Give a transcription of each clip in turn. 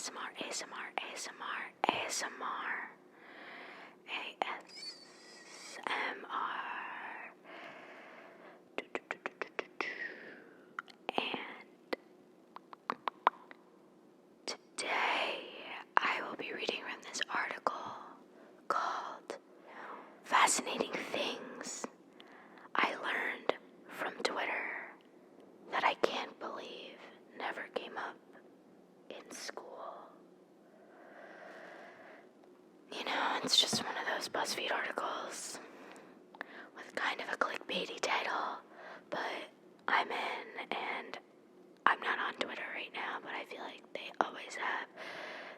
ASMR, ASMR, ASMR, ASMR, ASMR. And today I will be reading from this article called Fascinating Things I Learned from Twitter That I Can't Believe Never Came Up in School. You know, it's just one of those BuzzFeed articles with kind of a clickbaity title, but I'm in, and I'm not on Twitter right now, but I feel like they always have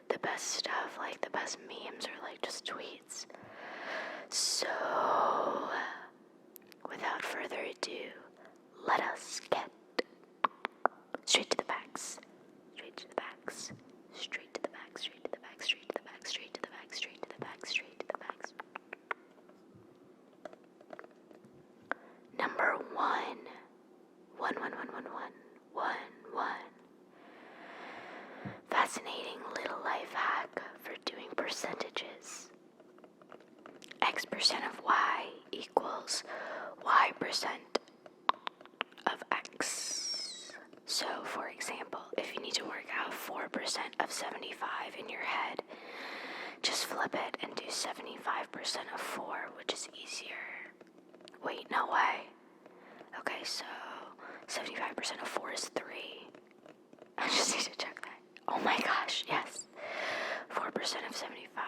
the best stuff, like the best memes or like just tweets. So, without further ado, let us get straight to the facts. Straight to the facts. Straight to the facts. Straight to the facts. Straight to the facts. Straight to the facts. Straight to the facts. Straight to the facts. Number one. Fascinating little life hack for doing percentages. X% of Y equals Y% of X. So, for example, if you need to work out 4% of 75 in your head, just flip it and do 75% of 4, which is easier. Wait, no way. Okay, so 75% of 4 is 3. I just need to check that. Oh my gosh, yes. 4% of 75.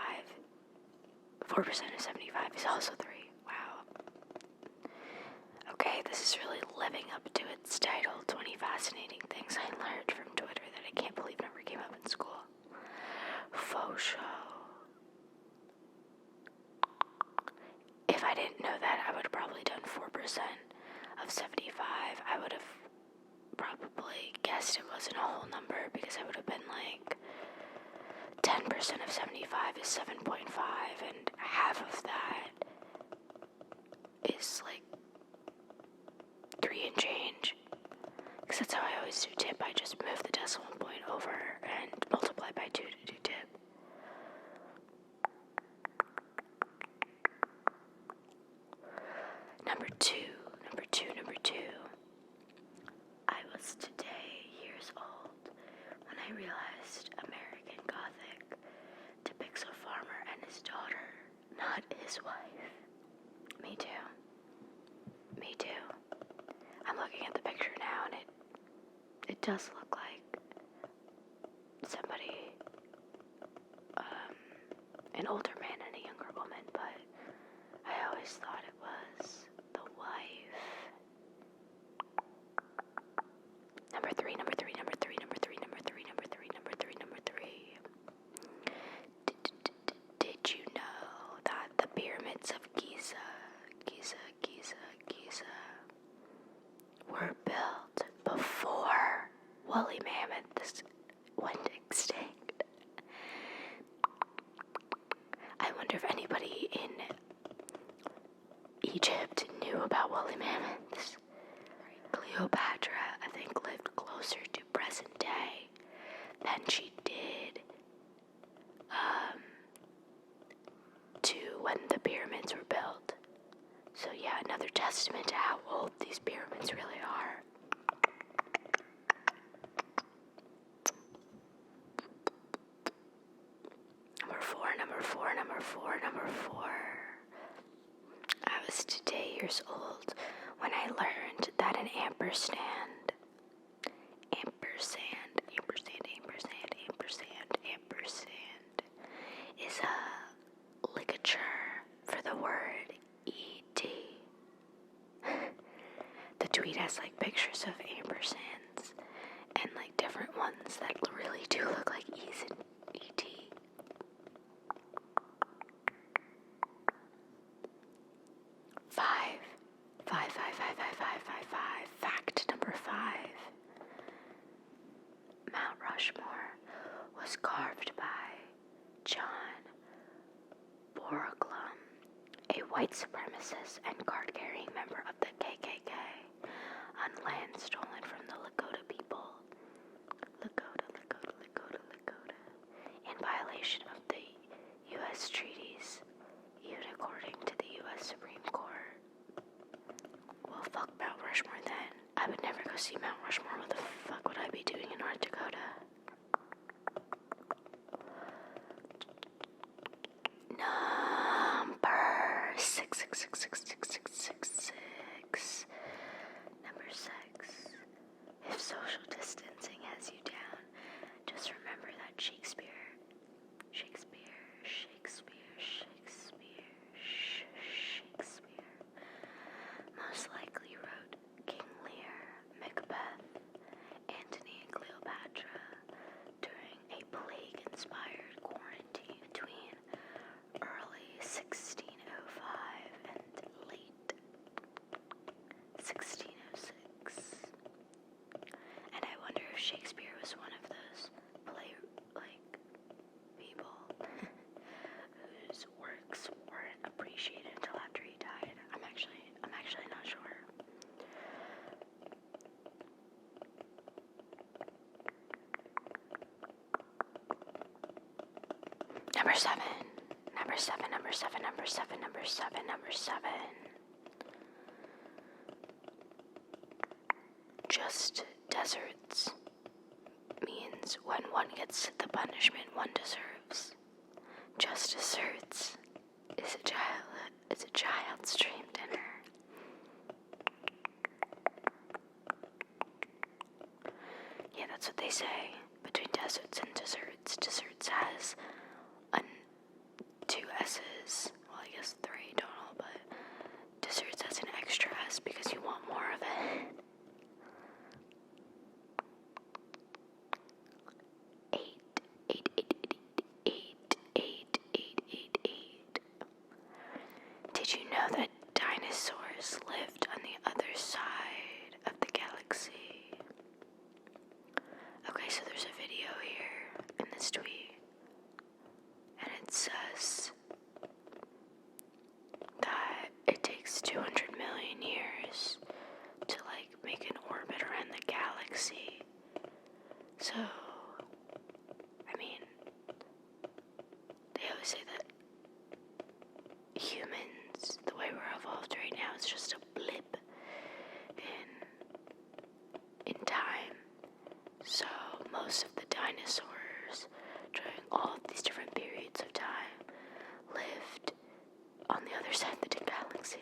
4% of 75 is also 3. Wow. Okay, this is really living up to its title, 20 Fascinating Things I Learned from Twitter That I Can't Believe Never Came Up in School. Faux show. If I didn't know that, I would have probably done 4% of 75. I would have probably guessed it wasn't a whole number because I would have been like 10% of 75 is 7.5 and half of that is like 3 and change. Because that's how I always do tip. I just move the decimal point over and multiply by 2 to do tip. Number two. I was today years old when I realized American Gothic depicts a farmer and his daughter, not his wife. Me too. I'm looking at the picture now and it does look like somebody, an older man and a younger woman, but I always thought it was the wife. Number three. Did you know that the pyramids of Giza were built before woolly mammoths went extinct? I wonder if anybody in Egypt knew about woolly mammoths. Cleopatra, I think, lived closer to present day than she did to when the pyramids were built. So yeah, another testament to how old these pyramids really are. Number four. I was today years old when I learned that an ampersand is a ligature for the word E.T. The tweet has like pictures of ampersands and like different ones that really do look like E's and E.T. Fact number 5. Mount Rushmore was carved by John Borglum, a white supremacist and card-carrying member of the KKK, on land stolen from the Lakota people. Lakota. see Mount Rushmore, what the fuck would I be doing in North Dakota? Number six. Number 6. If social distancing has you down, just remember that Shakespeare most likely wrote King Lear, Macbeth, Antony and Cleopatra during a plague-inspired quarantine between early 1605 and late 1606. And I wonder if Shakespeare was one of those people whose works weren't appreciated until after he died. I'm actually not sure. Number seven. Just deserts means when one gets the punishment one deserves. Just desserts is a child's dream dinner. Yeah, that's what they say. Between deserts and desserts, desserts has 2 S's. Well, I guess 3 total, but desserts has an extra S because you want more of it. 8. Did you know that dinosaurs lived on the other side of the galaxy? Okay, so there's a video here in this tweet, and it says that it takes 200 million years to make an orbit around the galaxy. So, I mean, they always say that humans, the way we're evolved right now, is just a blip in time. So most of the dinosaurs during all of these different periods of time lived on the other side of the galaxy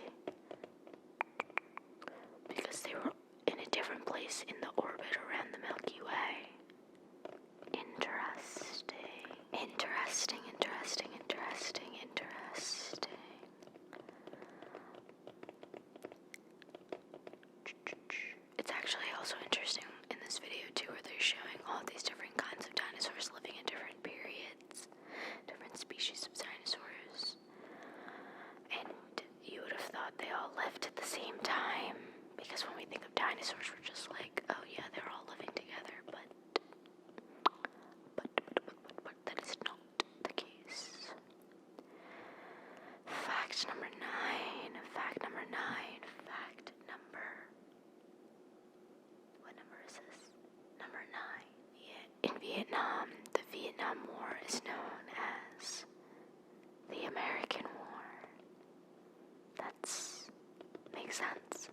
because they were in a different place in the orbit around the Milky Way. Interesting. It's actually also interesting in this video too, where they're showing all these different kinds of dinosaurs living in different periods, different species of dinosaurs. And you would have thought they all lived at the same time, because when we think of dinosaurs, we're just like, oh yeah, they're all living together, but that is not the case. Fact number 9. What number is this? Number 9. In Vietnam, the Vietnam War is known as the American War. Makes sense.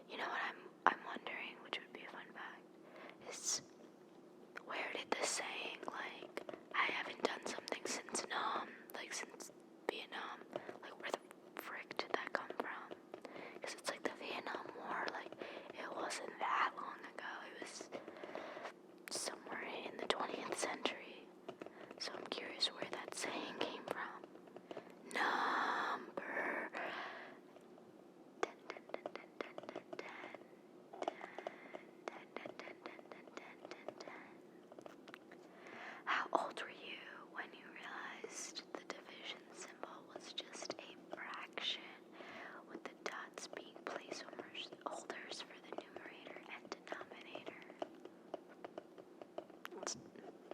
You know what I'm wondering, which would be a fun fact, is where did this saying, I haven't done something since since Vietnam, where the frick did that come from? Because it's the Vietnam War, it wasn't that long ago. It was somewhere in the 20th century. So I'm curious where that saying came from. Number 10. How old were you when you realized the division symbol was just a fraction, with the dots being placeholders for the numerator and denominator?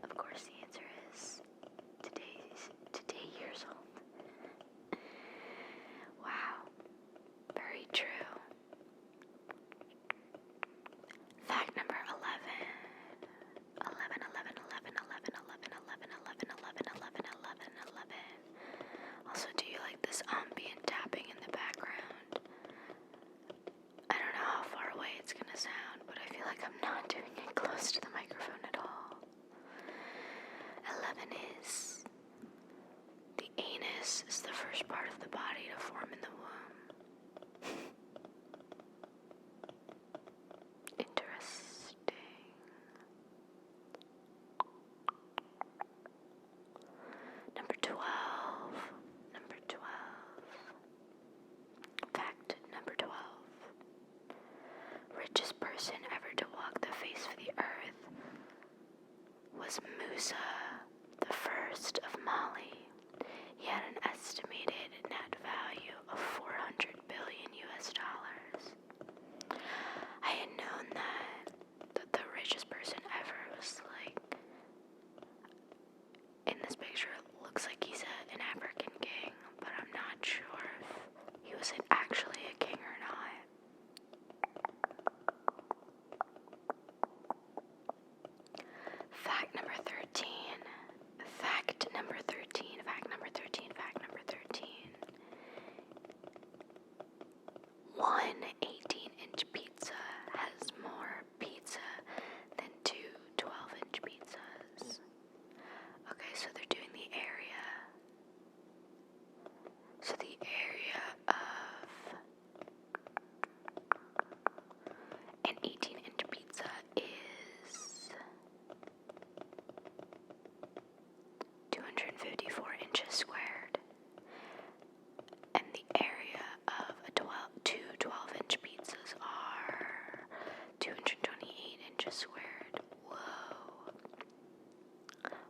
Of course, the answer is today years old. Wow, very true. Fact number 11. Also, do you like this ambient tapping in the background? Musa the First of Mali. He had an estimated net value of 400 billion US dollars. I had known that the richest person ever was like, in this picture it looks like he's an African king, but I'm not sure if he was actually a king or not. Fact number 13. Fact number 13. Fact number 13. Fact number 13. One 18-inch pizza has more pizza than two 12-inch pizzas. Okay, so they're doing the area. So the area of an 18-inch pizza is 254 inches squared, and the area of two 12-inch pizzas are 228 inches squared. Whoa.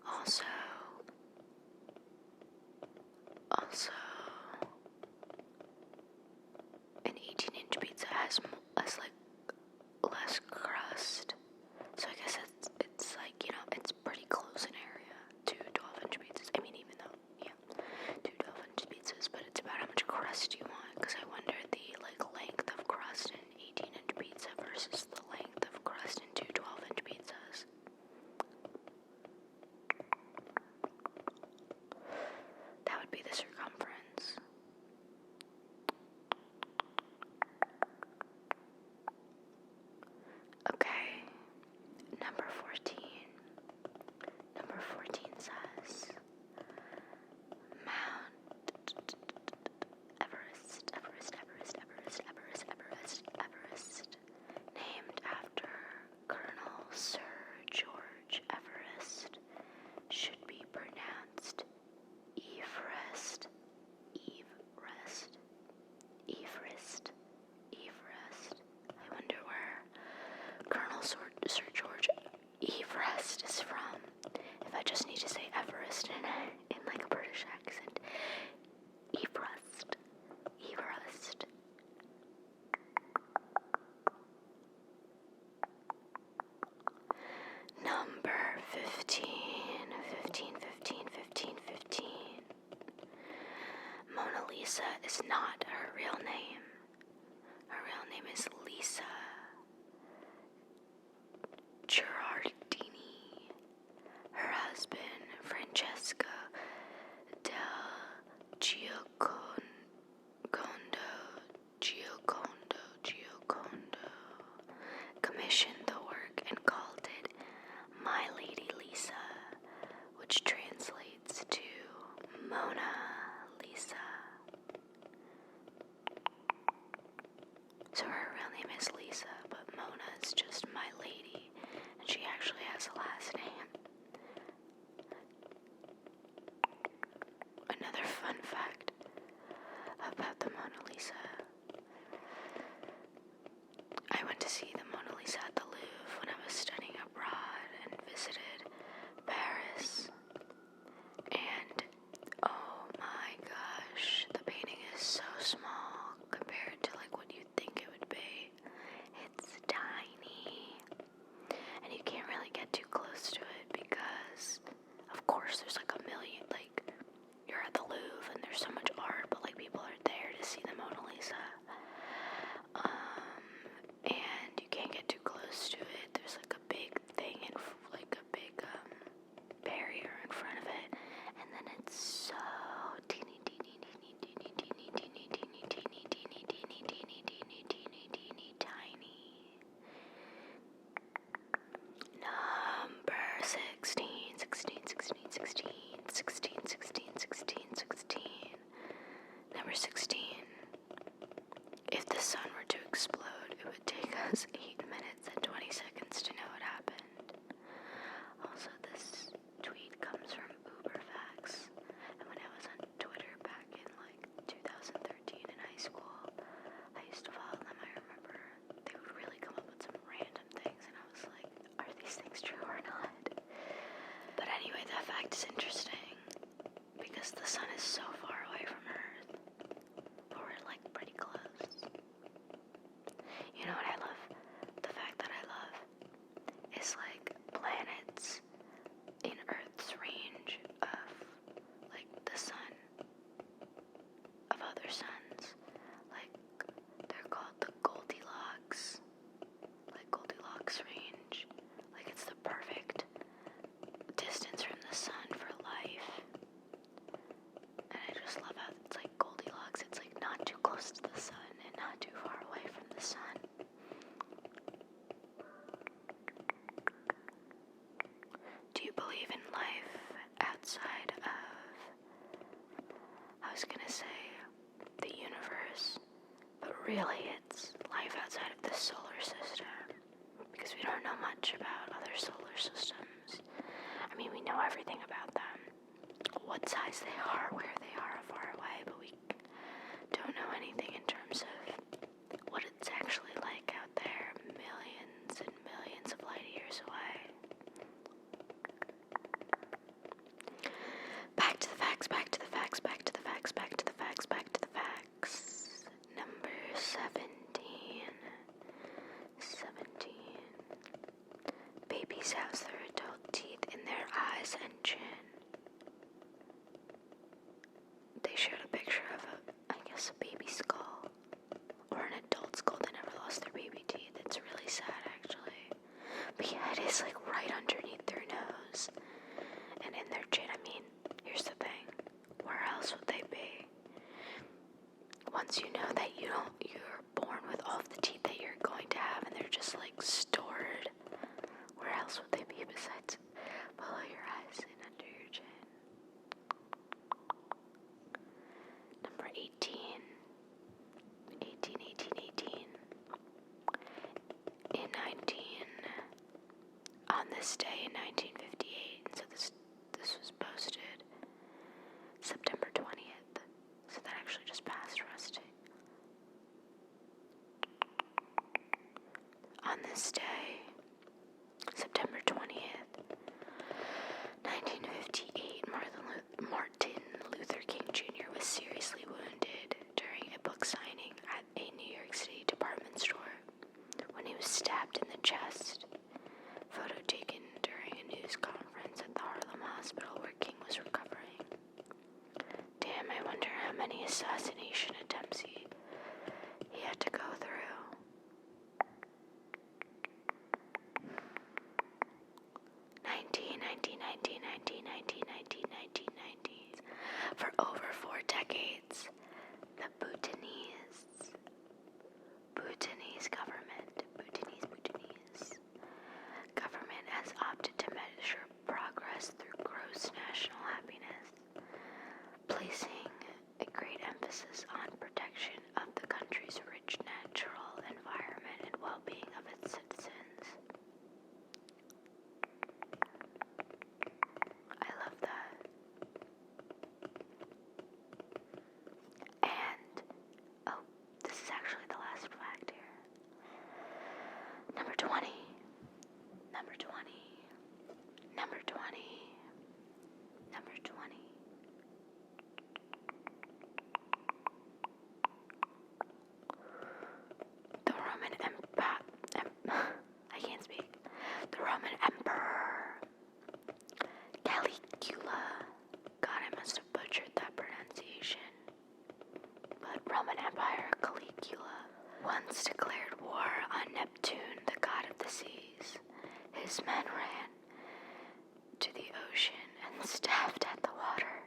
Also, an 18-inch pizza has like less crust, so I guess it's like, it's pretty close in area to 12-inch pizzas. I mean, even though, two 12-inch pizzas, but it's about how much crust you want, because I wonder the length of crust in 18-inch pizza versus the length of crust in two 12-inch pizzas. That would be the circumference. Okay, number 14. Number 14 says, Mount Everest, named after Colonel Sir George Everest, should be pronounced Everest. I wonder where Colonel Sir George Everest is from. If I just need to say Everest in like a British accent. Everest. Number 15. Mona Lisa is not her real name. Her real name is Lisa Girardini. Her husband, Francesco del Giocondo, commissioned the work and called it My Lady Lisa, which translates to Mona Lisa. So her real name is Lisa, but Mona is just My Lady, and she actually has a last name. Another fun fact about the Mona Lisa. I went to see the Mona Lisa at the Louvre when I was studying abroad and visited Paris. And oh my gosh, the painting is so small compared to like what you'd think it would be. It's tiny, and you can't really get too close to was gonna say the universe, but really it's life outside of the solar system, because we don't know much about other solar systems. I mean, we know everything about them, what size they are, where they are, far away, but we don't know anything in terms of what it's actually like out there, millions and millions of light years away. Back to the facts, back to the facts, back to the facts, back to the facts, back to the facts. Number 17. Babies house their adult teeth in their eyes and chin. They showed a picture of a baby skull, or an adult skull that never lost their baby teeth. It's really sad, actually. But yeah, it is like right underneath their nose and in their chin. I mean, here's the thing: where else would they be? Once you know that you're born with all of the teeth that you're going to have, and they're just like stored, where else would they be besides below your eyes and under your chin? Number 18. On this day in 1958, so this was posted September 20th, so that actually just passed Rusty. On this day, September 20th, 1958, Martin Luther King Jr. was seriously wounded during a book signing at a New York City department store when he was stabbed in the chest. Photo taken during a news conference at the Harlem hospital where King was recovering. Damn, I wonder how many assassination attempts he had to go through. 19. For over 4 decades, the Bhutanese government has opted to measure progress through gross national happiness, placing a great emphasis on protection of the country's rich natural environment and well-being of its citizens. I love that. And, this is actually the last fact here. Number 20. The Roman Emperor Caligula. God, I must have butchered that pronunciation. But Roman Empire Caligula once declared war on Neptune, the god of the seas. His men ran to the ocean and stabbed at the water.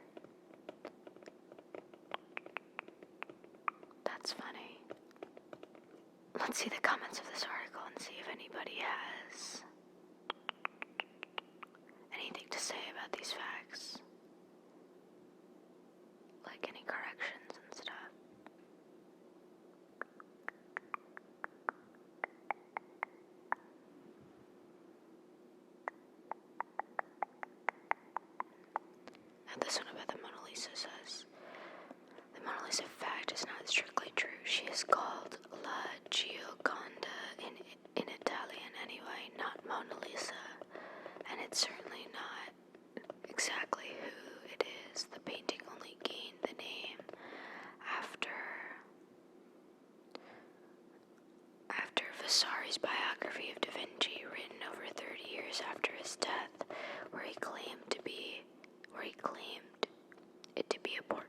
That's funny. Let's see the comments of this article and see if anybody has anything to say about these facts. Like any corrections and stuff. Now this one about the Mona Lisa says, the Mona Lisa fact is not strictly true. She is called La Gioconda in Italian anyway, not Mona Lisa. And it's certainly not exactly who it is. The painting only gained the name after Vasari's biography of Da Vinci, written over 30 years after his death, where he claimed it to be a portrait